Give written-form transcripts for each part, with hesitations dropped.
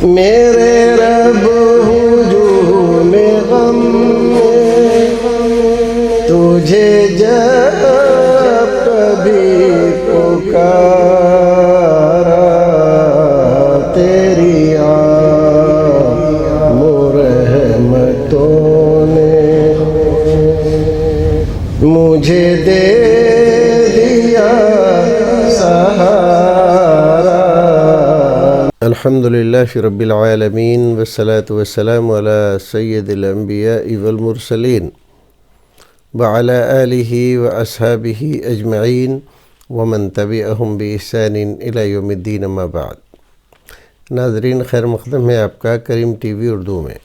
میرے رب ہجوم غم میں تجھے جب کبھی پکارا تیری عام رحمتوں نے مجھے دے دیا سہارا۔ الحمدللہ رب العالمین والصلاة والسلام علی سید الانبیاء والمرسلین وعلی آلہ واصحابہ اجمعین ومن تبعہم بإحسان الی یوم الدین اما بعد۔ ناظرین، خیر مقدم ہے آپ کا کریم ٹی وی اردو میں۔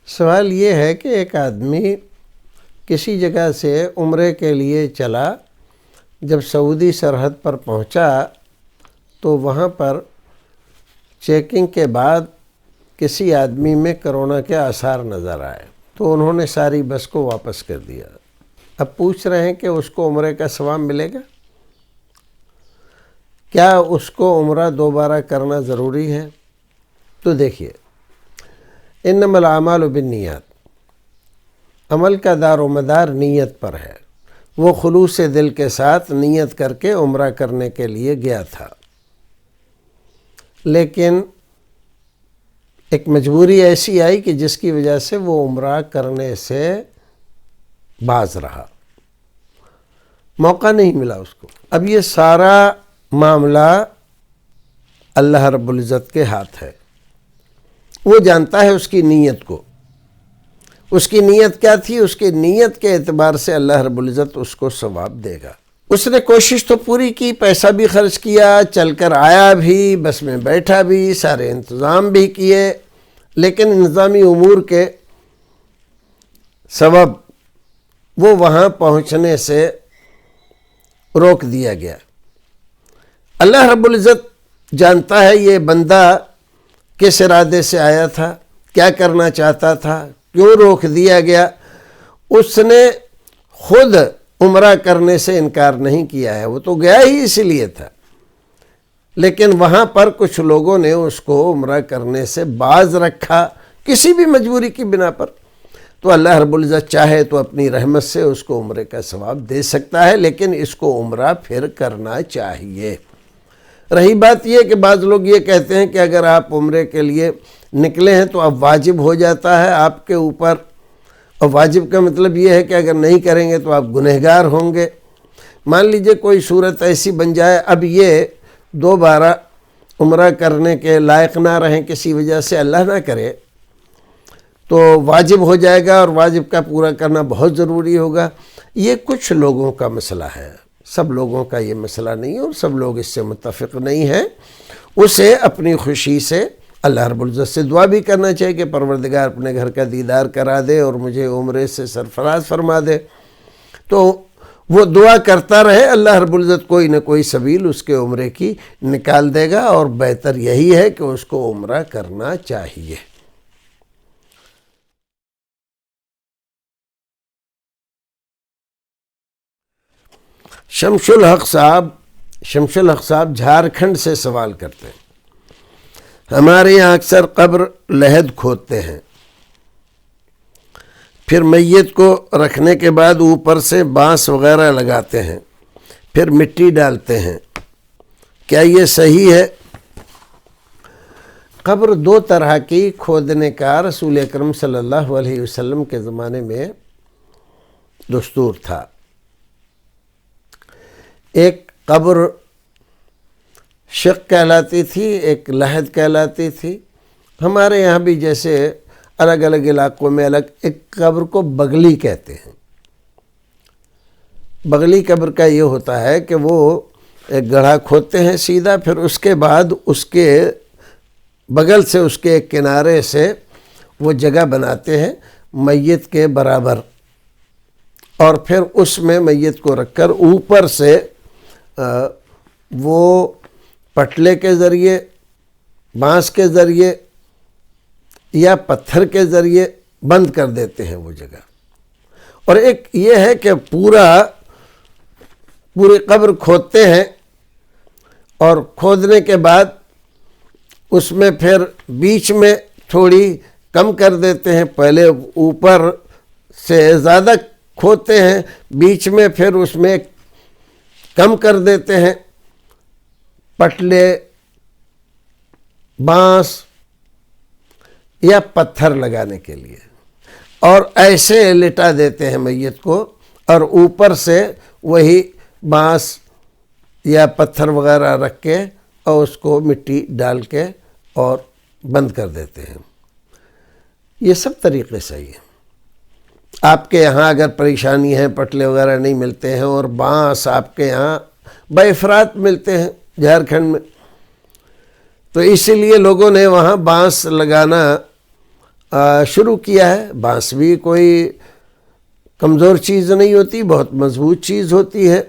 سوال یہ ہے کہ ایک آدمی کسی جگہ سے عمرے کے لیے چلا، جب سعودی سرحد پر پہنچا تو وہاں پر چیکنگ کے بعد کسی آدمی میں کرونا کے آثار نظر آئے تو انہوں نے ساری بس کو واپس کر دیا۔ اب پوچھ رہے ہیں کہ اس کو عمرے کا ثواب ملے گا؟ کیا اس کو عمرہ دوبارہ کرنا ضروری ہے؟ تو دیکھیے، انما الاعمال بالنیات، عمل کا دار و مدار نیت پر ہے۔ وہ خلوص دل کے ساتھ نیت کر کے عمرہ کرنے کے لیے گیا تھا، لیکن ایک مجبوری ایسی آئی کہ جس کی وجہ سے وہ عمرہ کرنے سے باز رہا، موقع نہیں ملا اس کو۔ اب یہ سارا معاملہ اللہ رب العزت کے ہاتھ ہے، وہ جانتا ہے اس کی نیت کو۔ اس کی نیت کیا تھی؟ اس کی نیت کے اعتبار سے اللہ رب العزت اس کو ثواب دے گا۔ اس نے کوشش تو پوری کی، پیسہ بھی خرچ کیا، چل کر آیا بھی، بس میں بیٹھا بھی، سارے انتظام بھی کیے، لیکن انتظامی امور کے سبب وہ وہاں پہنچنے سے روک دیا گیا۔ اللہ رب العزت جانتا ہے یہ بندہ کس ارادے سے آیا تھا، کیا کرنا چاہتا تھا، کیوں روک دیا گیا۔ اس نے خود عمرہ کرنے سے انکار نہیں کیا ہے، وہ تو گیا ہی اسی لیے تھا، لیکن وہاں پر کچھ لوگوں نے اس کو عمرہ کرنے سے باز رکھا کسی بھی مجبوری کی بنا پر۔ تو اللہ رب العزت چاہے تو اپنی رحمت سے اس کو عمرے کا ثواب دے سکتا ہے، لیکن اس کو عمرہ پھر کرنا چاہیے۔ رہی بات یہ کہ بعض لوگ یہ کہتے ہیں کہ اگر آپ عمرے کے لیے نکلے ہیں تو اب واجب ہو جاتا ہے آپ کے اوپر، اور واجب کا مطلب یہ ہے کہ اگر نہیں کریں گے تو آپ گنہگار ہوں گے۔ مان لیجئے کوئی صورت ایسی بن جائے، اب یہ دوبارہ عمرہ کرنے کے لائق نہ رہیں، کسی وجہ سے اللہ نہ کرے، تو واجب ہو جائے گا اور واجب کا پورا کرنا بہت ضروری ہوگا۔ یہ کچھ لوگوں کا مسئلہ ہے، سب لوگوں کا یہ مسئلہ نہیں ہے، اور سب لوگ اس سے متفق نہیں ہیں۔ اسے اپنی خوشی سے اللہ رب العزت سے دعا بھی کرنا چاہیے کہ پروردگار اپنے گھر کا دیدار کرا دے اور مجھے عمرے سے سرفراز فرما دے، تو وہ دعا کرتا رہے، اللہ رب العزت کوئی نہ کوئی سبیل اس کے عمرے کی نکال دے گا، اور بہتر یہی ہے کہ اس کو عمرہ کرنا چاہیے۔ شمس الحق صاحب جھارکھنڈ سے سوال کرتے ہیں، ہمارے یہاں اکثر قبر لحد کھودتے ہیں، پھر میت کو رکھنے کے بعد اوپر سے بانس وغیرہ لگاتے ہیں، پھر مٹی ڈالتے ہیں، کیا یہ صحیح ہے؟ قبر دو طرح کی کھودنے کا رسول اکرم صلی اللہ علیہ وسلم کے زمانے میں دستور تھا۔ ایک قبر شق کہلاتی تھی، ایک لحد کہلاتی تھی۔ ہمارے یہاں بھی جیسے الگ الگ علاقوں میں الگ، ایک قبر کو بغلی کہتے ہیں۔ بغلی قبر کا یہ ہوتا ہے کہ وہ ایک گڑھا کھودتے ہیں سیدھا، پھر اس کے بعد اس کے بغل سے اس کے ایک کنارے سے وہ جگہ بناتے ہیں میت کے برابر، اور پھر اس میں میت کو رکھ کر اوپر سے وہ پٹلے کے ذریعے، بانس کے ذریعے یا پتھر کے ذریعے بند کر دیتے ہیں وہ جگہ۔ اور ایک یہ ہے کہ پورا پوری قبر کھودتے ہیں اور کھودنے کے بعد اس میں پھر بیچ میں تھوڑی کم کر دیتے ہیں، پہلے اوپر سے زیادہ کھودتے ہیں، بیچ میں پھر اس میں کم کر دیتے ہیں، پٹلے، بانس یا پتھر لگانے کے لیے، اور ایسے لٹا دیتے ہیں میت کو، اور اوپر سے وہی بانس یا پتھر وغیرہ رکھ کے اور اس کو مٹی ڈال کے اور بند کر دیتے ہیں۔ یہ سب طریقے صحیح ہیں۔ آپ کے یہاں اگر پریشانی ہے، پٹلے وغیرہ نہیں ملتے ہیں اور بانس آپ کے یہاں بافراد ملتے ہیں جھارکھنڈ میں، تو اسی لیے لوگوں نے وہاں بانس لگانا شروع کیا ہے۔ بانس بھی کوئی کمزور چیز نہیں ہوتی، بہت مضبوط چیز ہوتی ہے،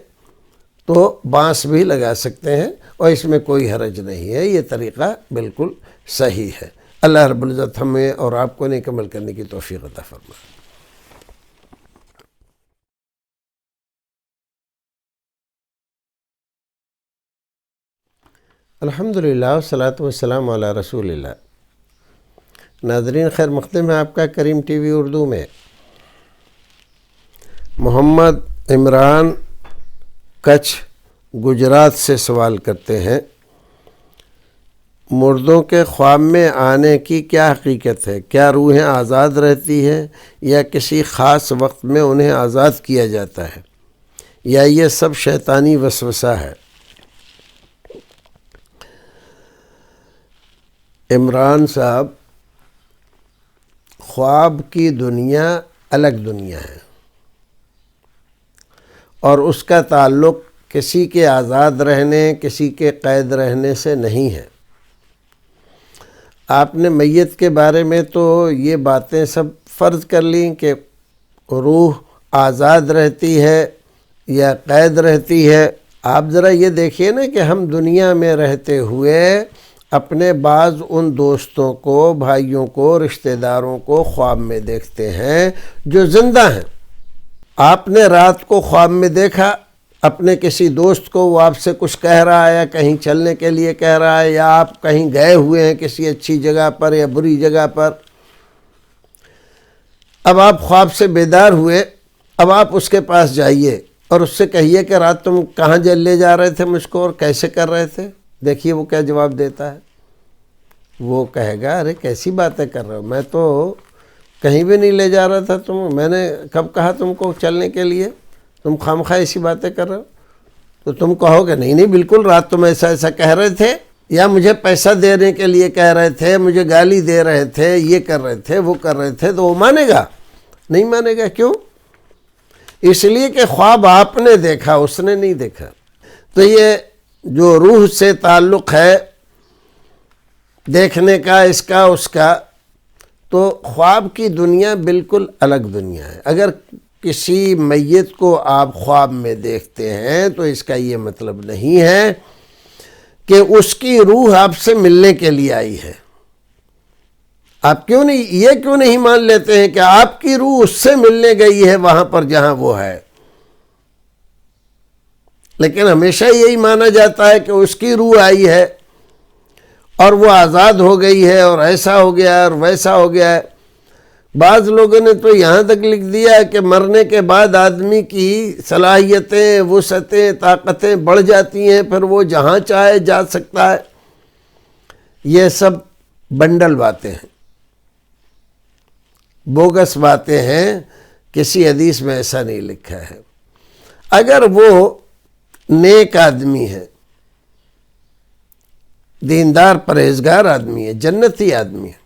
تو بانس بھی لگا سکتے ہیں اور اس میں کوئی حرج نہیں ہے۔ یہ طریقہ بالکل صحیح ہے۔ اللہ رب العزت ہمیں اور آپ کو نیک عمل کرنے کی توفیق عطا فرمائے۔ الحمدللہ والصلاۃ والسلام علی رسول اللہ۔ ناظرین، خیر مقدم ہے آپ کا کریم ٹی وی اردو میں۔ محمد عمران کچھ گجرات سے سوال کرتے ہیں، مردوں کے خواب میں آنے کی کیا حقیقت ہے؟ کیا روحیں آزاد رہتی ہیں یا کسی خاص وقت میں انہیں آزاد کیا جاتا ہے، یا یہ سب شیطانی وسوسہ ہے؟ عمران صاحب، خواب کی دنیا الگ دنیا ہے اور اس کا تعلق کسی کے آزاد رہنے، کسی کے قید رہنے سے نہیں ہے۔ آپ نے میت کے بارے میں تو یہ باتیں سب فرض کر لیں کہ روح آزاد رہتی ہے یا قید رہتی ہے۔ آپ ذرا یہ دیکھیے نا کہ ہم دنیا میں رہتے ہوئے اپنے بعض ان دوستوں کو، بھائیوں کو، رشتہ داروں کو خواب میں دیکھتے ہیں جو زندہ ہیں۔ آپ نے رات کو خواب میں دیکھا اپنے کسی دوست کو، وہ آپ سے کچھ کہہ رہا ہے یا کہیں چلنے کے لیے کہہ رہا ہے، یا آپ کہیں گئے ہوئے ہیں کسی اچھی جگہ پر یا بری جگہ پر۔ اب آپ خواب سے بیدار ہوئے، اب آپ اس کے پاس جائیے اور اس سے کہیے کہ رات تم کہاں لے جا رہے تھے مجھ کو اور کیسے کر رہے تھے؟ دیکھیے وہ کیا جواب دیتا ہے۔ وہ کہے گا، ارے کیسی باتیں کر رہے ہو، میں تو کہیں بھی نہیں لے جا رہا تھا تم، میں نے کب کہا تم کو چلنے کے لیے؟ تم خامخواہ ایسی باتیں کر رہے ہو۔ تو تم کہو گے نہیں بالکل، رات تم ایسا ایسا کہہ رہے تھے، یا مجھے پیسہ دینے کے لیے کہہ رہے تھے، مجھے گالی دے رہے تھے، یہ کر رہے تھے، وہ کر رہے تھے، تو وہ مانے گا؟ نہیں مانے گا۔ کیوں؟ اس لیے کہ خواب آپ نے دیکھا، اس نے نہیں دیکھا۔ تو یہ جو روح سے تعلق ہے دیکھنے کا، اس کا اس کا، تو خواب کی دنیا بالکل الگ دنیا ہے۔ اگر کسی میت کو آپ خواب میں دیکھتے ہیں تو اس کا یہ مطلب نہیں ہے کہ اس کی روح آپ سے ملنے کے لیے آئی ہے۔ آپ کیوں نہیں مان لیتے ہیں کہ آپ کی روح اس سے ملنے گئی ہے وہاں پر جہاں وہ ہے؟ لیکن ہمیشہ یہی مانا جاتا ہے کہ اس کی روح آئی ہے اور وہ آزاد ہو گئی ہے اور ایسا ہو گیا اور ویسا ہو گیا ہے۔ بعض لوگوں نے تو یہاں تک لکھ دیا ہے کہ مرنے کے بعد آدمی کی صلاحیتیں، وسعتیں، طاقتیں بڑھ جاتی ہیں، پھر وہ جہاں چاہے جا سکتا ہے۔ یہ سب بنڈل باتیں ہیں، بوگس باتیں ہیں، کسی حدیث میں ایسا نہیں لکھا ہے۔ اگر وہ نیک آدمی ہے، دیندار پرہیزگار آدمی ہے، جنتی آدمی ہے،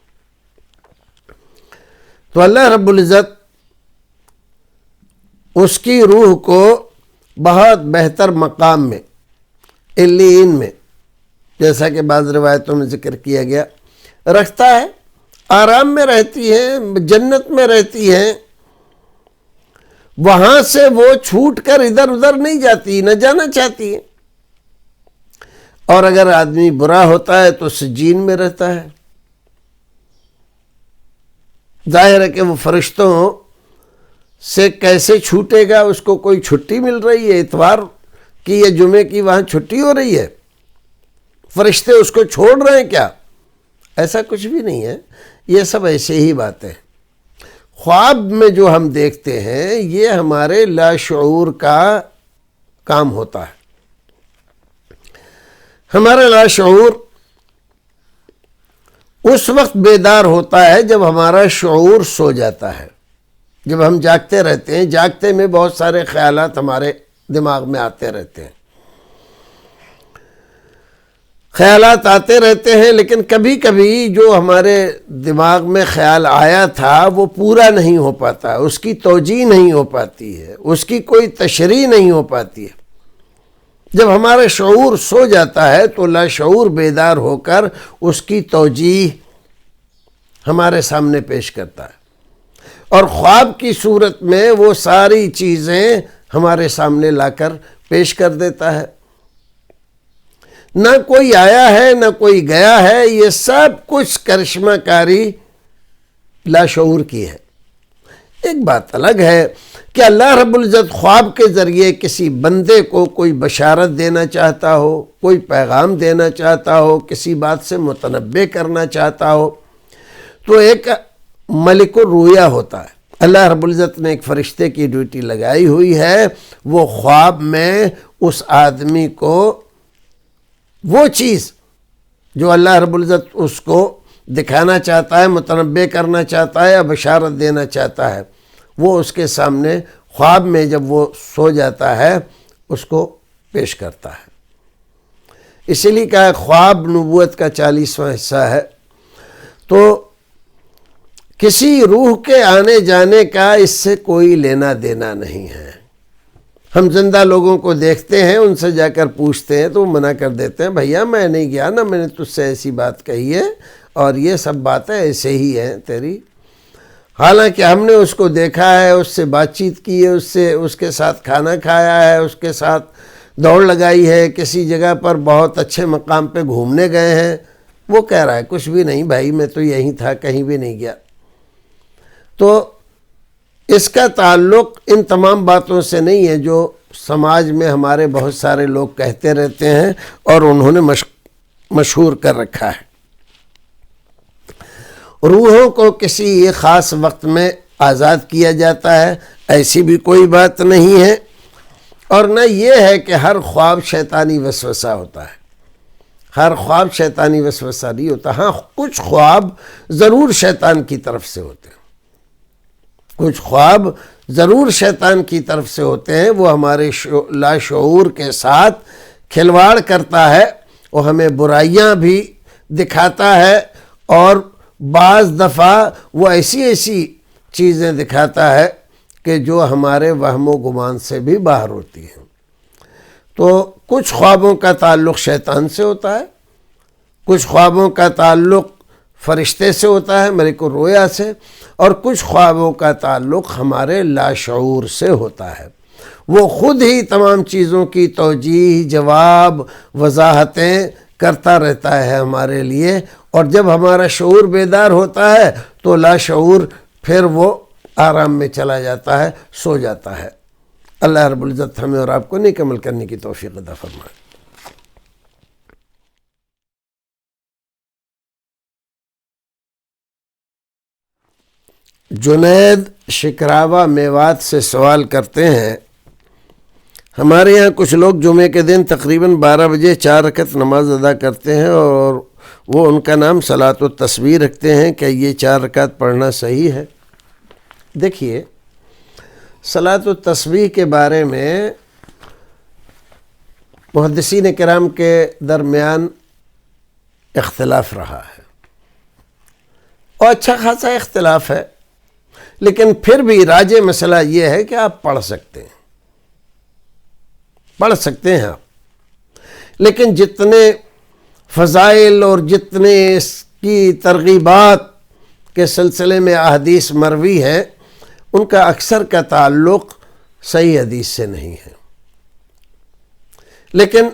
تو اللہ رب العزت اس کی روح کو بہت بہتر مقام میں، علیین میں، جیسا کہ بعض روایتوں میں ذکر کیا گیا، رکھتا ہے۔ آرام میں رہتی ہے، جنت میں رہتی ہے، وہاں سے وہ چھوٹ کر ادھر ادھر نہیں جاتی، نہ جانا چاہتی ہے۔ اور اگر آدمی برا ہوتا ہے تو سجین میں رہتا ہے۔ ظاہر ہے کہ وہ فرشتوں سے کیسے چھوٹے گا، اس کو کوئی چھٹی مل رہی ہے، اتوار کہ یہ جمعے کی وہاں چھٹی ہو رہی ہے، فرشتے اس کو چھوڑ رہے ہیں کیا؟ ایسا کچھ بھی نہیں ہے، یہ سب ایسے ہی باتیں۔ خواب میں جو ہم دیکھتے ہیں یہ ہمارے لاشعور کا کام ہوتا ہے۔ ہمارا لاشعور اس وقت بیدار ہوتا ہے جب ہمارا شعور سو جاتا ہے۔ جب ہم جاگتے رہتے ہیں، جاگتے میں بہت سارے خیالات ہمارے دماغ میں آتے رہتے ہیں، خیالات آتے رہتے ہیں، لیکن کبھی کبھی جو ہمارے دماغ میں خیال آیا تھا وہ پورا نہیں ہو پاتا، اس کی توجیہ نہیں ہو پاتی ہے، اس کی کوئی تشریح نہیں ہو پاتی ہے۔ جب ہمارا شعور سو جاتا ہے تو لاشعور بیدار ہو کر اس کی توجیہ ہمارے سامنے پیش کرتا ہے، اور خواب کی صورت میں وہ ساری چیزیں ہمارے سامنے لا کر پیش کر دیتا ہے۔ نہ کوئی آیا ہے نہ کوئی گیا ہے، یہ سب کچھ کرشمہ کاری لاشعور کی ہے۔ ایک بات الگ ہے کہ اللہ رب العزت خواب کے ذریعے کسی بندے کو کوئی بشارت دینا چاہتا ہو، کوئی پیغام دینا چاہتا ہو، کسی بات سے متنبع کرنا چاہتا ہو، تو ایک ملک الرؤیا ہوتا ہے۔ اللہ رب العزت نے ایک فرشتے کی ڈیوٹی لگائی ہوئی ہے، وہ خواب میں اس آدمی کو وہ چیز جو اللہ رب العزت اس کو دکھانا چاہتا ہے، متنبع کرنا چاہتا ہے یا بشارت دینا چاہتا ہے، وہ اس کے سامنے خواب میں جب وہ سو جاتا ہے اس کو پیش کرتا ہے۔ اسی لیے کہا خواب نبوت کا 40واں حصہ ہے۔ تو کسی روح کے آنے جانے کا اس سے کوئی لینا دینا نہیں ہے۔ ہم زندہ لوگوں کو دیکھتے ہیں، ان سے جا کر پوچھتے ہیں تو وہ منع کر دیتے ہیں، بھیا میں نہیں گیا نا، میں نے تجھ سے ایسی بات کہی ہے اور یہ سب باتیں ایسے ہی ہیں تیری۔ حالانکہ ہم نے اس کو دیکھا ہے، اس سے بات چیت کی ہے، اس کے ساتھ کھانا کھایا ہے، اس کے ساتھ دوڑ لگائی ہے، کسی جگہ پر بہت اچھے مقام پہ گھومنے گئے ہیں۔ وہ کہہ رہا ہے کچھ بھی نہیں بھائی، میں تو یہیں تھا، کہیں بھی نہیں گیا۔ تو اس کا تعلق ان تمام باتوں سے نہیں ہے جو سماج میں ہمارے بہت سارے لوگ کہتے رہتے ہیں اور انہوں نے مشہور کر رکھا ہے۔ روحوں کو کسی خاص وقت میں آزاد کیا جاتا ہے، ایسی بھی کوئی بات نہیں ہے، اور نہ یہ ہے کہ ہر خواب شیطانی وسوسہ ہوتا ہے۔ ہر خواب شیطانی وسوسہ نہیں ہوتا۔ ہاں کچھ خواب ضرور شیطان کی طرف سے ہوتے ہیں، کچھ خواب ضرور شیطان کی طرف سے ہوتے ہیں، وہ ہمارے لاشعور کے ساتھ کھلواڑ کرتا ہے، وہ ہمیں برائیاں بھی دکھاتا ہے، اور بعض دفعہ وہ ایسی چیزیں دکھاتا ہے کہ جو ہمارے وہم و گمان سے بھی باہر ہوتی ہیں۔ تو کچھ خوابوں کا تعلق شیطان سے ہوتا ہے، کچھ خوابوں کا تعلق فرشتے سے ہوتا ہے، ملک الرؤیا سے، اور کچھ خوابوں کا تعلق ہمارے لاشعور سے ہوتا ہے۔ وہ خود ہی تمام چیزوں کی توجیہ، جواب، وضاحتیں کرتا رہتا ہے ہمارے لیے، اور جب ہمارا شعور بیدار ہوتا ہے تو لاشعور پھر وہ آرام میں چلا جاتا ہے، سو جاتا ہے۔ اللہ رب العزت ہمیں اور آپ کو نیک عمل کرنے کی توفیق عطا فرمائے۔ جنید شکراوہ میوات سے سوال کرتے ہیں، ہمارے یہاں کچھ لوگ جمعے کے دن تقریباً 12 بجے 4 رکعت نماز ادا کرتے ہیں اور وہ ان کا نام صلاۃ التسبیح رکھتے ہیں، کہ یہ 4 رکعت پڑھنا صحیح ہے؟ دیکھیے، صلاۃ التسبیح کے بارے میں محدثین کرام کے درمیان اختلاف رہا ہے، اور اچھا خاصا اختلاف ہے، لیکن پھر بھی راجح مسئلہ یہ ہے کہ آپ پڑھ سکتے ہیں، آپ، لیکن جتنے فضائل اور جتنے اس کی ترغیبات کے سلسلے میں احادیث مروی ہیں، ان کا اکثر کا تعلق صحیح حدیث سے نہیں ہے، لیکن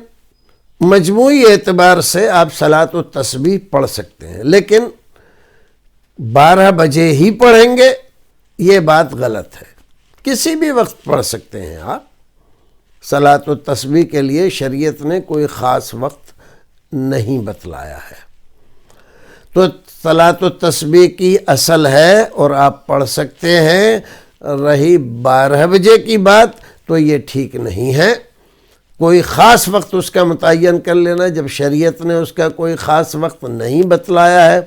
مجموعی اعتبار سے آپ صلاۃ التسبیح پڑھ سکتے ہیں، لیکن 12 بجے ہی پڑھیں گے یہ بات غلط ہے۔ کسی بھی وقت پڑھ سکتے ہیں آپ صلاۃ التسبیح کے لیے شریعت نے کوئی خاص وقت نہیں بتلایا ہے۔ تو صلاۃ التسبیح کی اصل ہے اور آپ پڑھ سکتے ہیں۔ رہی 12 بجے کی بات تو یہ ٹھیک نہیں ہے۔ کوئی خاص وقت اس کا متعین کر لینا، جب شریعت نے اس کا کوئی خاص وقت نہیں بتلایا ہے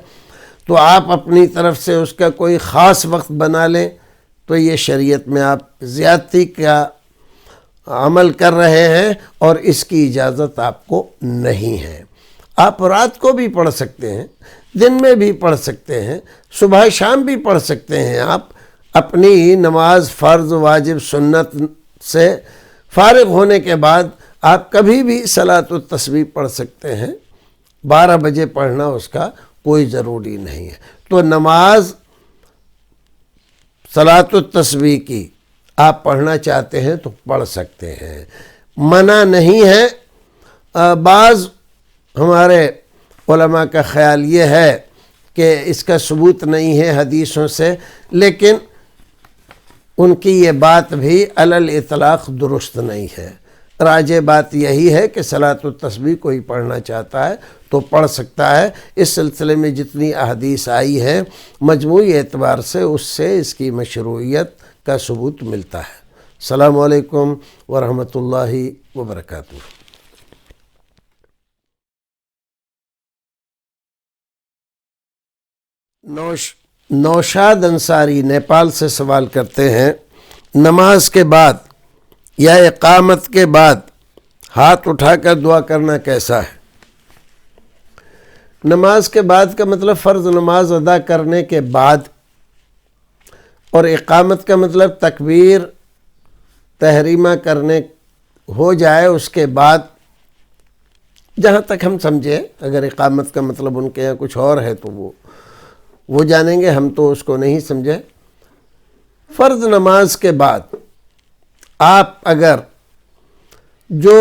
تو آپ اپنی طرف سے اس کا کوئی خاص وقت بنا لیں، تو یہ شریعت میں آپ زیادتی کا عمل کر رہے ہیں اور اس کی اجازت آپ کو نہیں ہے۔ آپ رات کو بھی پڑھ سکتے ہیں، دن میں بھی پڑھ سکتے ہیں، صبح شام بھی پڑھ سکتے ہیں۔ آپ اپنی نماز فرض واجب سنت سے فارغ ہونے کے بعد آپ کبھی بھی صلاۃ التسبیح پڑھ سکتے ہیں۔ 12 بجے پڑھنا اس کا کوئی ضروری نہیں ہے۔ تو نماز صلاۃ التسبیح کی آپ پڑھنا چاہتے ہیں تو پڑھ سکتے ہیں، منع نہیں ہے۔ بعض ہمارے علماء کا خیال یہ ہے کہ اس کا ثبوت نہیں ہے حدیثوں سے، لیکن ان کی یہ بات بھی علی الاطلاق درست نہیں ہے۔ راجح بات یہی ہے کہ صلاۃ التسبیح کوئی پڑھنا چاہتا ہے تو پڑھ سکتا ہے۔ اس سلسلے میں جتنی احادیث آئی ہے مجموعی اعتبار سے اس سے اس کی مشروعیت کا ثبوت ملتا ہے۔ السلام علیکم ورحمۃ اللہ وبرکاتہ۔ نوشاد انصاری نیپال سے سوال کرتے ہیں، نماز کے بعد یا اقامت کے بعد ہاتھ اٹھا کر دعا کرنا کیسا ہے؟ نماز کے بعد کا مطلب فرض نماز ادا کرنے کے بعد، اور اقامت کا مطلب تکبیر تحریمہ کرنے ہو جائے اس کے بعد، جہاں تک ہم سمجھے۔ اگر اقامت کا مطلب ان کے یہاں کچھ اور ہے تو وہ جانیں گے، ہم تو اس کو نہیں سمجھے۔ فرض نماز کے بعد آپ اگر جو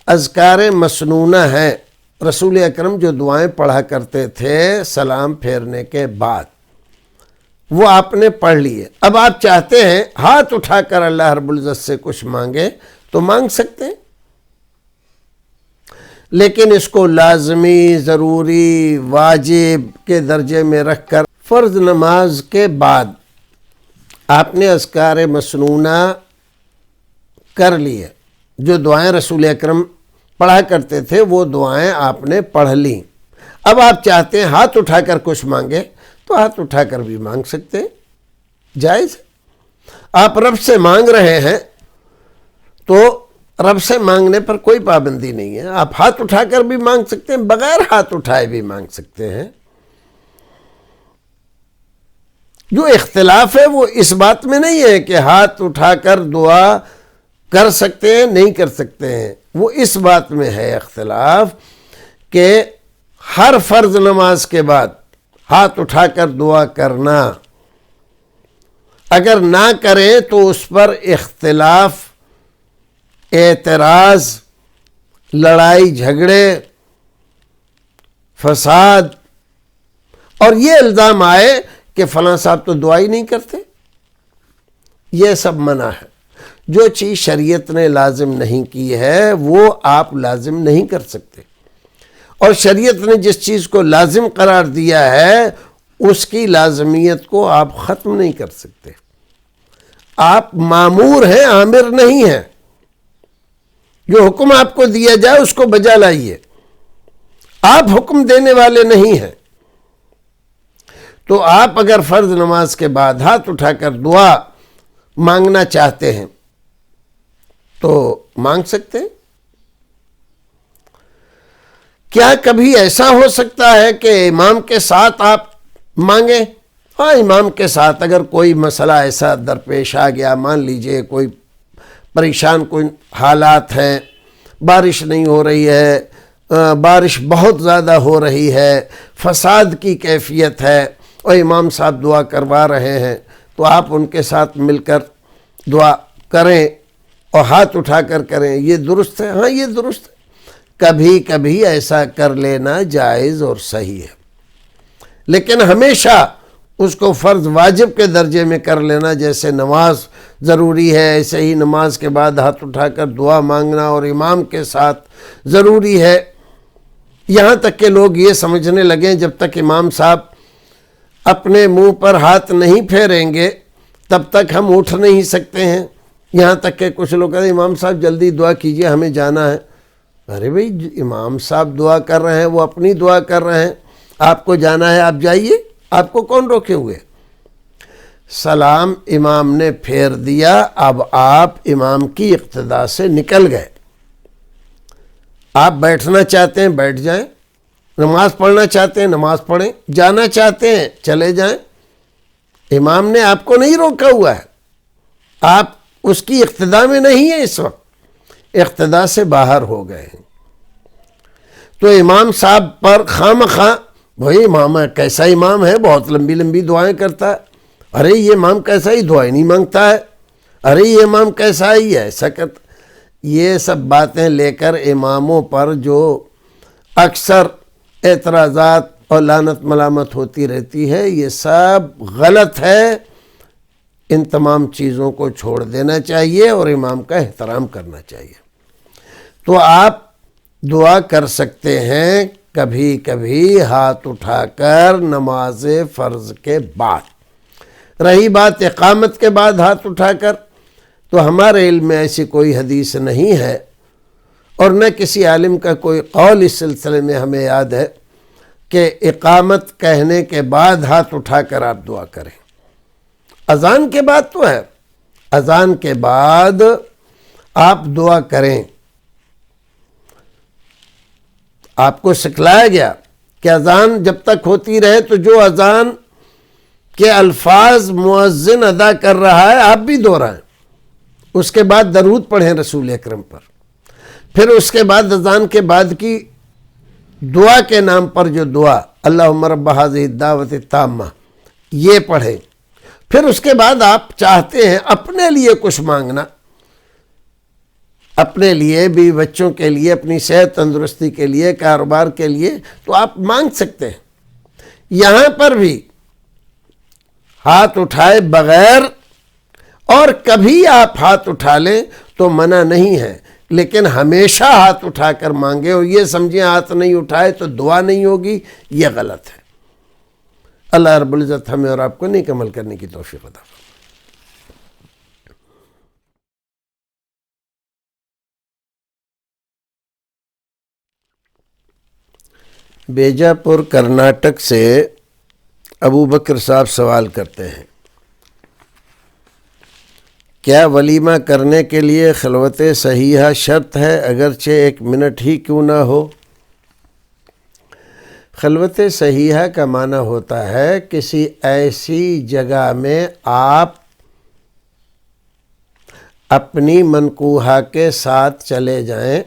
اذکار مسنونہ ہیں، رسول اکرم جو دعائیں پڑھا کرتے تھے سلام پھیرنے کے بعد، وہ آپ نے پڑھ لیے، اب آپ چاہتے ہیں ہاتھ اٹھا کر اللہ رب العزت سے کچھ مانگے تو مانگ سکتے ہیں، لیکن اس کو لازمی، ضروری، واجب کے درجے میں رکھ کر فرض نماز کے بعد آپ نے اذکار مسنونہ کر لیے، جو دعائیں رسول اکرم پڑھا کرتے تھے وہ دعائیں آپ نے پڑھ لیں، اب آپ چاہتے ہیں ہاتھ اٹھا کر کچھ مانگے تو ہاتھ اٹھا کر بھی مانگ سکتے ہیں، جائز۔ آپ رب سے مانگ رہے ہیں تو رب سے مانگنے پر کوئی پابندی نہیں ہے، آپ ہاتھ اٹھا کر بھی مانگ سکتے ہیں، بغیر ہاتھ اٹھائے بھی مانگ سکتے ہیں۔ جو اختلاف ہے وہ اس بات میں نہیں ہے کہ ہاتھ اٹھا کر دعا کر سکتے ہیں نہیں کر سکتے ہیں، وہ اس بات میں ہے اختلاف کہ ہر فرض نماز کے بعد ہاتھ اٹھا کر دعا کرنا، اگر نہ کریں تو اس پر اختلاف، اعتراض، لڑائی جھگڑے، فساد، اور یہ الزام آئے کہ فلاں صاحب تو دعا ہی نہیں کرتے، یہ سب منع ہے۔ جو چیز شریعت نے لازم نہیں کی ہے وہ آپ لازم نہیں کر سکتے، اور شریعت نے جس چیز کو لازم قرار دیا ہے اس کی لازمیت کو آپ ختم نہیں کر سکتے۔ آپ مامور ہیں، آمر نہیں ہیں۔ جو حکم آپ کو دیا جائے اس کو بجا لائیے، آپ حکم دینے والے نہیں ہیں۔ تو آپ اگر فرض نماز کے بعد ہاتھ اٹھا کر دعا مانگنا چاہتے ہیں تو مانگ سکتے ہیں۔ کیا کبھی ایسا ہو سکتا ہے کہ امام کے ساتھ آپ مانگیں؟ ہاں، امام کے ساتھ اگر کوئی مسئلہ ایسا درپیش آ گیا، مان لیجئے کوئی پریشان کوئی حالات ہیں، بارش نہیں ہو رہی ہے، بارش بہت زیادہ ہو رہی ہے، فساد کی کیفیت ہے، اور امام صاحب دعا کروا رہے ہیں، تو آپ ان کے ساتھ مل کر دعا کریں اور ہاتھ اٹھا کر کریں، یہ درست ہے؟ ہاں، یہ درست ہے۔ کبھی کبھی ایسا کر لینا جائز اور صحیح ہے، لیکن ہمیشہ اس کو فرض واجب کے درجے میں کر لینا، جیسے نماز ضروری ہے، ایسے ہی نماز کے بعد ہاتھ اٹھا کر دعا مانگنا اور امام کے ساتھ ضروری ہے۔ یہاں تک کہ لوگ یہ سمجھنے لگیں جب تک امام صاحب اپنے منہ پر ہاتھ نہیں پھیریں گے تب تک ہم اٹھ نہیں سکتے ہیں۔ یہاں تک کہ کچھ لوگ کہتے ہیں امام صاحب جلدی دعا کیجئے ہمیں جانا ہے۔ ارے بھئی امام صاحب دعا کر رہے ہیں، وہ اپنی دعا کر رہے ہیں، آپ کو جانا ہے آپ جائیے، آپ کو کون روکے ہوئے؟ سلام امام نے پھیر دیا، اب آپ امام کی اقتداء سے نکل گئے۔ آپ بیٹھنا چاہتے ہیں بیٹھ جائیں، نماز پڑھنا چاہتے ہیں نماز پڑھیں، جانا چاہتے ہیں چلے جائیں۔ امام نے آپ کو نہیں روکا ہوا ہے، آپ اس کی اقتداء میں نہیں ہیں، اس وقت اقتداء سے باہر ہو گئے ہیں۔ تو امام صاحب پر خواہ بھائی امام کیسا امام ہے، بہت لمبی لمبی دعائیں کرتا ہے، ارے یہ امام کیسا ہی دعائیں نہیں مانگتا ہے، ارے یہ امام کیسا ہی ہے ایسا کرتا۔ یہ سب باتیں لے کر اماموں پر جو اکثر اعتراضات اور لعنت ملامت ہوتی رہتی ہے، یہ سب غلط ہے۔ ان تمام چیزوں کو چھوڑ دینا چاہیے اور امام کا احترام کرنا چاہیے۔ تو آپ دعا کر سکتے ہیں کبھی کبھی ہاتھ اٹھا کر نماز فرض کے بعد۔ رہی بات اقامت کے بعد ہاتھ اٹھا کر، تو ہمارے علم میں ایسی کوئی حدیث نہیں ہے اور نہ کسی عالم کا کوئی قول اس سلسلے میں ہمیں یاد ہے کہ اقامت کہنے کے بعد ہاتھ اٹھا کر آپ دعا کریں۔ اذان کے بعد تو ہے، اذان کے بعد آپ دعا کریں۔ آپ کو سکھلایا گیا کہ اذان جب تک ہوتی رہے تو جو اذان کے الفاظ مؤذن ادا کر رہا ہے آپ بھی دہرائیں، اس کے بعد درود پڑھیں رسول اکرم پر، پھر اس کے بعد اذان کے بعد کی دعا کے نام پر جو دعا اللہم رب ھذہ الدعوۃ التامہ یہ پڑھیں۔ پھر اس کے بعد آپ چاہتے ہیں اپنے لیے کچھ مانگنا، اپنے لیے بھی، بچوں کے لیے، اپنی صحت تندرستی کے لیے، کاروبار کے لیے، تو آپ مانگ سکتے ہیں۔ یہاں پر بھی ہاتھ اٹھائے بغیر، اور کبھی آپ ہاتھ اٹھا لیں تو منع نہیں ہے، لیکن ہمیشہ ہاتھ اٹھا کر مانگے اور یہ سمجھیں ہاتھ نہیں اٹھائے تو دعا نہیں ہوگی، یہ غلط ہے۔ اللہ رب العزت ہمیں اور آپ کو نیک عمل کرنے کی توفیق عطا فرمائے۔ بیجاپور کرناٹک سے ابو بکر صاحب سوال کرتے ہیں، کیا ولیمہ کرنے کے لیے خلوت صحیحہ شرط ہے اگرچہ 1 منٹ ہی کیوں نہ ہو؟ خلوت صحیحہ کا معنی ہوتا ہے کسی ایسی جگہ میں آپ اپنی منکوحہ کے ساتھ چلے جائیں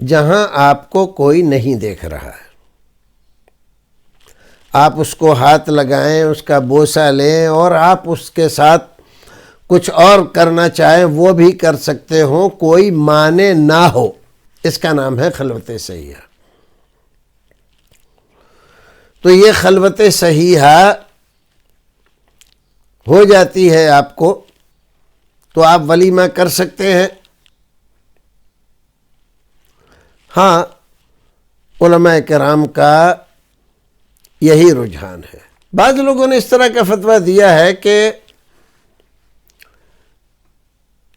جہاں آپ کو کوئی نہیں دیکھ رہا ہے، آپ اس کو ہاتھ لگائیں، اس کا بوسہ لیں، اور آپ اس کے ساتھ کچھ اور کرنا چاہیں وہ بھی کر سکتے ہوں، کوئی مانع نہ ہو، اس کا نام ہے خلوت صحیحہ۔ تو یہ خلوت صحیحہ ہو جاتی ہے آپ کو تو آپ ولیمہ کر سکتے ہیں۔ ہاں، علماء کرام کا یہی رجحان ہے۔ بعض لوگوں نے اس طرح کا فتویٰ دیا ہے کہ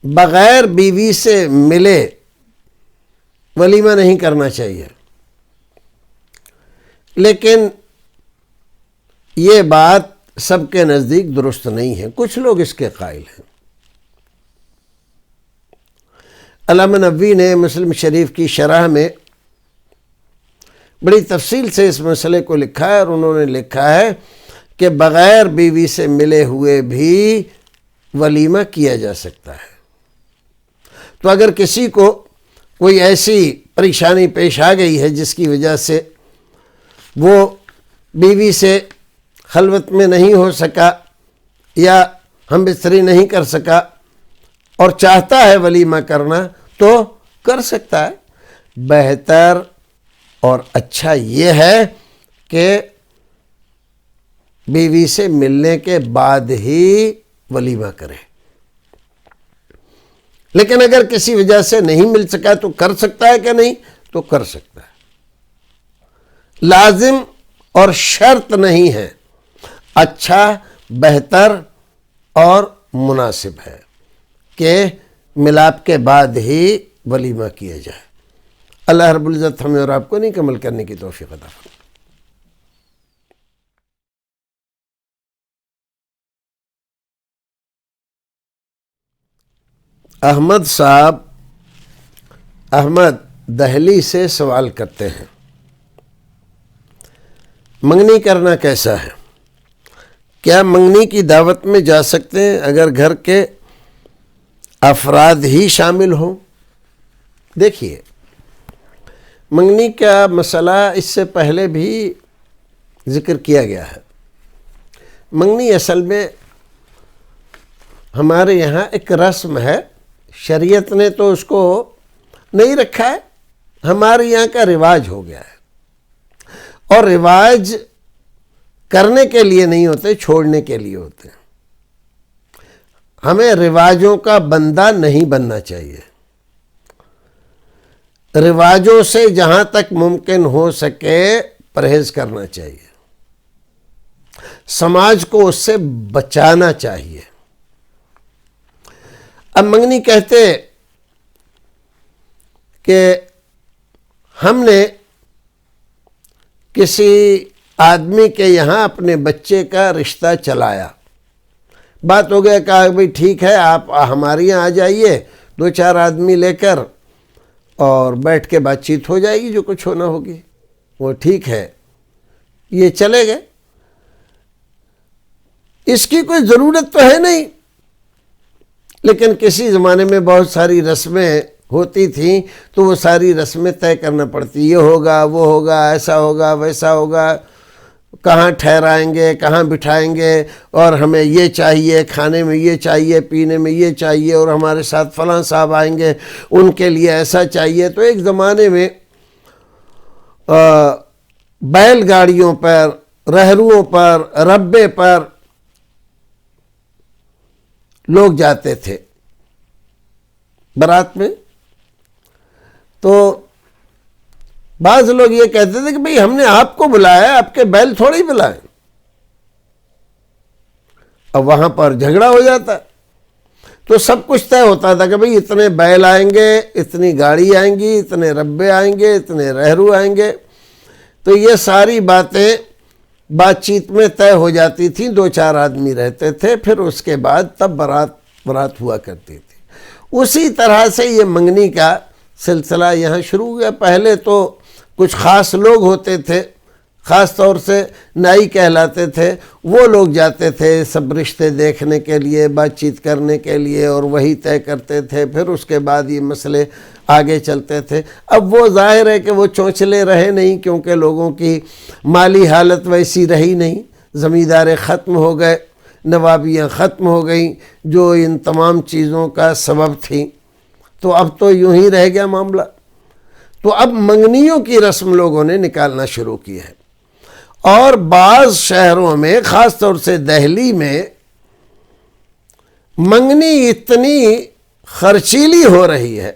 بغیر بیوی سے ملے ولیمہ نہیں کرنا چاہیے، لیکن یہ بات سب کے نزدیک درست نہیں ہے، کچھ لوگ اس کے قائل ہیں۔ علامہ نووی نے مسلم شریف کی شرح میں بڑی تفصیل سے اس مسئلے کو لکھا ہے، اور انہوں نے لکھا ہے کہ بغیر بیوی سے ملے ہوئے بھی ولیمہ کیا جا سکتا ہے۔ تو اگر کسی کو کوئی ایسی پریشانی پیش آ گئی ہے جس کی وجہ سے وہ بیوی سے خلوت میں نہیں ہو سکا یا ہم بستری نہیں کر سکا اور چاہتا ہے ولیمہ کرنا تو کر سکتا ہے۔ بہتر اور اچھا یہ ہے کہ بیوی سے ملنے کے بعد ہی ولیمہ کرے، لیکن اگر کسی وجہ سے نہیں مل سکا تو کر سکتا ہے کہ نہیں؟ تو کر سکتا ہے، لازم اور شرط نہیں ہے، اچھا، بہتر اور مناسب ہے کہ ملاپ کے بعد ہی ولیمہ کیا جائے۔ اللہ رب العزت ہمیں اور آپ کو نیک عمل کرنے کی توفیق عطا فرمائے۔ احمد صاحب احمد دہلی سے سوال کرتے ہیں، منگنی کرنا کیسا ہے؟ کیا منگنی کی دعوت میں جا سکتے ہیں اگر گھر کے افراد ہی شامل ہوں؟ دیکھیے، منگنی کا مسئلہ اس سے پہلے بھی ذکر کیا گیا ہے۔ منگنی اصل میں ہمارے یہاں ایک رسم ہے، شریعت نے تو اس کو نہیں رکھا ہے، ہمارے یہاں کا رواج ہو گیا ہے، اور رواج کرنے کے لیے نہیں ہوتے، چھوڑنے کے لیے ہوتے ہیں۔ ہمیں رواجوں کا بندہ نہیں بننا چاہیے، رواجوں سے جہاں تک ممکن ہو سکے پرہیز کرنا چاہیے، سماج کو اس سے بچانا چاہیے۔ اب منگنی کہتے کہ ہم نے کسی آدمی کے یہاں اپنے بچے کا رشتہ چلایا، بات ہو گیا، کہا بھئی ٹھیک ہے، آپ ہمارے یہاں آ جائیے 2-4 آدمی لے کر، اور بیٹھ کے بات چیت ہو جائے گی، جو کچھ ہونا ہوگی۔ وہ ٹھیک ہے، یہ چلے گئے، اس کی کوئی ضرورت تو ہے نہیں، لیکن کسی زمانے میں بہت ساری رسمیں ہوتی تھیں، تو وہ ساری رسمیں طے کرنا پڑتی، یہ ہوگا، وہ ہوگا، ایسا ہوگا، ویسا ہوگا، کہاں ٹھہرائیں گے، کہاں بٹھائیں گے، اور ہمیں یہ چاہیے، کھانے میں یہ چاہیے، پینے میں یہ چاہیے، اور ہمارے ساتھ فلاں صاحب آئیں گے، ان کے لیے ایسا چاہیے۔ تو ایک زمانے میں بیل گاڑیوں پر، رہروؤں پر، ربے پر لوگ جاتے تھے بارات میں، تو بعض لوگ یہ کہتے تھے کہ بھئی ہم نے آپ کو بلایا، آپ کے بیل تھوڑے ہی بلائیں۔ اب وہاں پر جھگڑا ہو جاتا، تو سب کچھ طے ہوتا تھا کہ بھئی اتنے بیل آئیں گے، اتنی گاڑی آئیں گی، اتنے ربے آئیں گے، اتنے رہرو آئیں گے۔ تو یہ ساری باتیں بات چیت میں طے ہو جاتی تھیں، 2-4 آدمی رہتے تھے، پھر اس کے بعد تب برات ہوا کرتی تھی۔ اسی طرح سے یہ منگنی کا سلسلہ یہاں شروع ہوا۔ پہلے تو کچھ خاص لوگ ہوتے تھے، خاص طور سے نائی کہلاتے تھے، وہ لوگ جاتے تھے سب رشتے دیکھنے کے لیے، بات چیت کرنے کے لیے، اور وہی طے کرتے تھے، پھر اس کے بعد یہ مسئلے آگے چلتے تھے۔ اب وہ ظاہر ہے کہ وہ چونچلے رہے نہیں، کیونکہ لوگوں کی مالی حالت ویسی رہی نہیں، زمینداریں ختم ہو گئے، نوابیاں ختم ہو گئیں، جو ان تمام چیزوں کا سبب تھیں، تو اب تو یوں ہی رہ گیا معاملہ۔ تو اب منگنیوں کی رسم لوگوں نے نکالنا شروع کی ہے، اور بعض شہروں میں، خاص طور سے دہلی میں، منگنی اتنی خرچیلی ہو رہی ہے،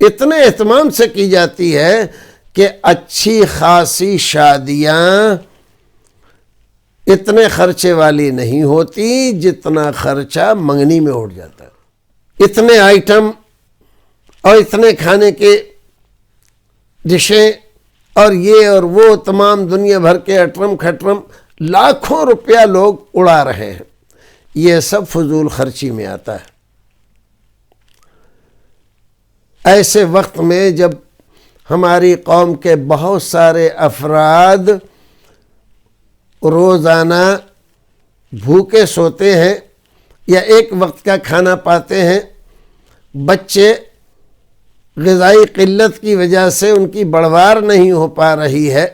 اتنے اہتمام سے کی جاتی ہے کہ اچھی خاصی شادیاں اتنے خرچے والی نہیں ہوتی جتنا خرچہ منگنی میں اٹھ جاتا ہے۔ اتنے آئٹم اور اتنے کھانے کے ڈشیں اور یہ اور وہ تمام دنیا بھر کے اٹرم کھٹرم، لاکھوں روپیہ لوگ اڑا رہے ہیں، یہ سب فضول خرچی میں آتا ہے۔ ایسے وقت میں جب ہماری قوم کے بہت سارے افراد روزانہ بھوکے سوتے ہیں یا ایک وقت کا کھانا پاتے ہیں، بچے غذائی قلت کی وجہ سے ان کی بڑھوار نہیں ہو پا رہی ہے،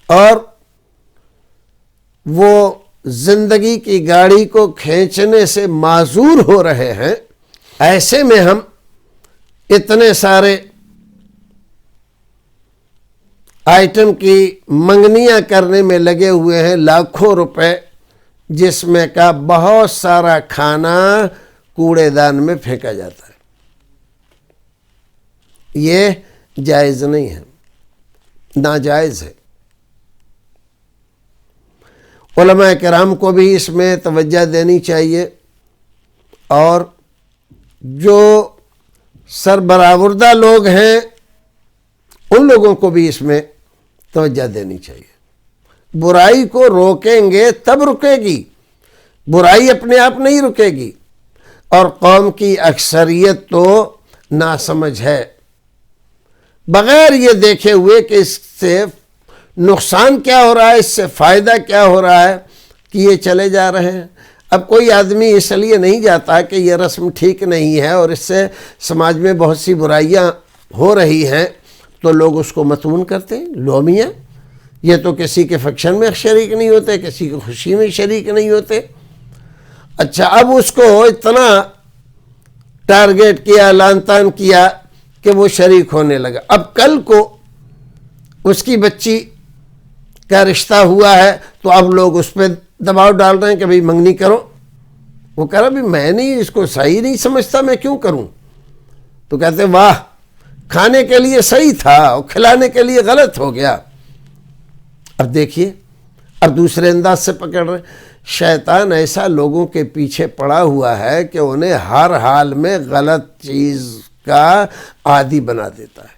اور وہ زندگی کی گاڑی کو کھینچنے سے معذور ہو رہے ہیں، ایسے میں ہم اتنے سارے آئٹم کی منگنیاں کرنے میں لگے ہوئے ہیں لاکھوں روپے، جس میں کا بہت سارا کھانا کوڑے دان میں پھینکا جاتا ہے۔ یہ جائز نہیں ہے، ناجائز ہے۔ علماء کرام کو بھی اس میں توجہ دینی چاہیے، اور جو سربراوردہ لوگ ہیں ان لوگوں کو بھی اس میں توجہ دینی چاہیے۔ برائی کو روکیں گے تب رکے گی، برائی اپنے آپ نہیں رکے گی۔ اور قوم کی اکثریت تو ناسمجھ ہے، بغیر یہ دیکھے ہوئے کہ اس سے نقصان کیا ہو رہا ہے، اس سے فائدہ کیا ہو رہا ہے، کہ یہ چلے جا رہے ہیں۔ اب کوئی آدمی اس لیے نہیں جاتا کہ یہ رسم ٹھیک نہیں ہے اور اس سے سماج میں بہت سی برائیاں ہو رہی ہیں، تو لوگ اس کو متون کرتے ہیں، لو میاں یہ تو کسی کے فنکشن میں شریک نہیں ہوتے، کسی کی خوشی میں شریک نہیں ہوتے۔ اچھا، اب اس کو اتنا ٹارگیٹ کیا، لان تان کیا کہ وہ شریک ہونے لگا۔ اب کل کو اس کی بچی کا رشتہ ہوا ہے تو اب لوگ اس پہ دباؤ ڈال رہے ہیں کہ بھئی منگنی کرو۔ وہ کہہ رہا بھی میں نہیں، اس کو صحیح نہیں سمجھتا، میں کیوں کروں؟ تو کہتے واہ، کھانے کے لیے صحیح تھا اور کھلانے کے لیے غلط ہو گیا۔ اب دیکھیے، اب دوسرے انداز سے پکڑ رہے ہیں۔ شیطان ایسا لوگوں کے پیچھے پڑا ہوا ہے کہ انہیں ہر حال میں غلط چیز کا عادی بنا دیتا ہے۔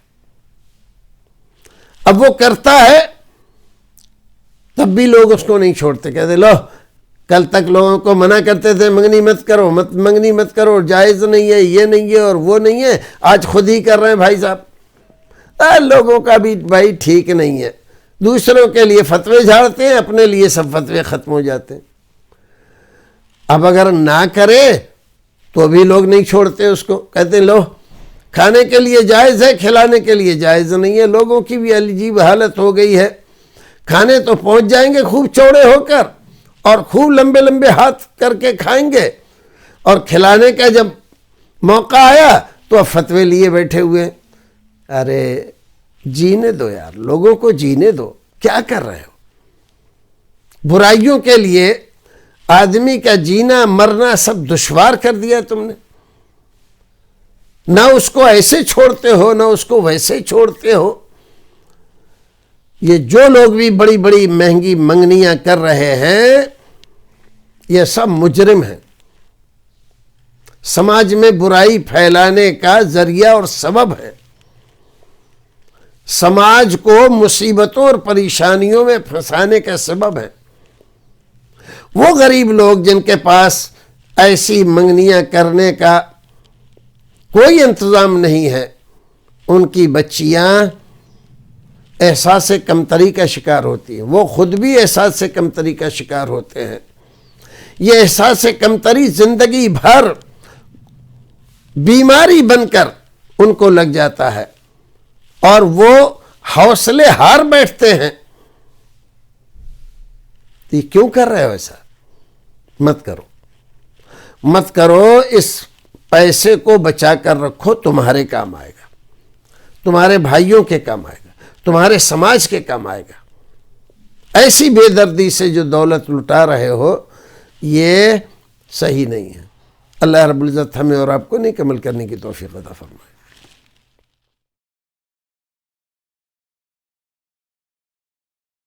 اب وہ کرتا ہے تب بھی لوگ اس کو نہیں چھوڑتے، کہتے لو کل تک لوگوں کو منع کرتے تھے منگنی مت کرو، منگنی مت کرو، جائز نہیں ہے، یہ نہیں ہے اور وہ نہیں ہے، آج خود ہی کر رہے ہیں بھائی صاحب۔ لوگوں کا بھی بھائی ٹھیک نہیں ہے، دوسروں کے لیے فتوے جھاڑتے ہیں، اپنے لیے سب فتوے ختم ہو جاتے ہیں۔ اب اگر نہ کرے تو بھی لوگ نہیں چھوڑتے اس کو، کہتے ہیں لو کھانے کے لیے جائز ہے، کھلانے کے لیے جائز نہیں ہے۔ لوگوں کی بھی عجیب حالت ہو گئی ہے، کھانے تو پہنچ جائیں گے خوب چوڑے ہو کر اور خوب لمبے لمبے ہاتھ کر کے کھائیں گے، اور کھلانے کا جب موقع آیا تو اب فتوے لیے بیٹھے ہوئے۔ ارے جینے دو یار، لوگوں کو جینے دو، کیا کر رہے ہو؟ برائیوں کے لیے آدمی کا جینا مرنا سب دشوار کر دیا تم نے۔ نہ اس کو ایسے چھوڑتے ہو، نہ اس کو ویسے چھوڑتے ہو۔ یہ جو لوگ بھی بڑی بڑی مہنگی منگنیاں کر رہے ہیں، یہ سب مجرم ہیں، سماج میں برائی پھیلانے کا ذریعہ اور سبب ہے، سماج کو مصیبتوں اور پریشانیوں میں پھنسانے کا سبب ہے۔ وہ غریب لوگ جن کے پاس ایسی منگنیاں کرنے کا کوئی انتظام نہیں ہے، ان کی بچیاں احساس کمتری کا شکار ہوتی ہیں، وہ خود بھی احساس کمتری کا شکار ہوتے ہیں۔ یہ احساس کمتری زندگی بھر بیماری بن کر ان کو لگ جاتا ہے، اور وہ حوصلے ہار بیٹھتے ہیں۔ یہ کیوں کر رہے ہو ایسا؟ مت کرو، مت کرو۔ اس پیسے کو بچا کر رکھو، تمہارے کام آئے گا، تمہارے بھائیوں کے کام آئے گا، تمہارے سماج کے کام آئے گا۔ ایسی بے دردی سے جو دولت لٹا رہے ہو، یہ صحیح نہیں ہے۔ اللہ رب العزت ہمیں اور آپ کو نیک عمل کرنے کی توفیق عطا فرمائے۔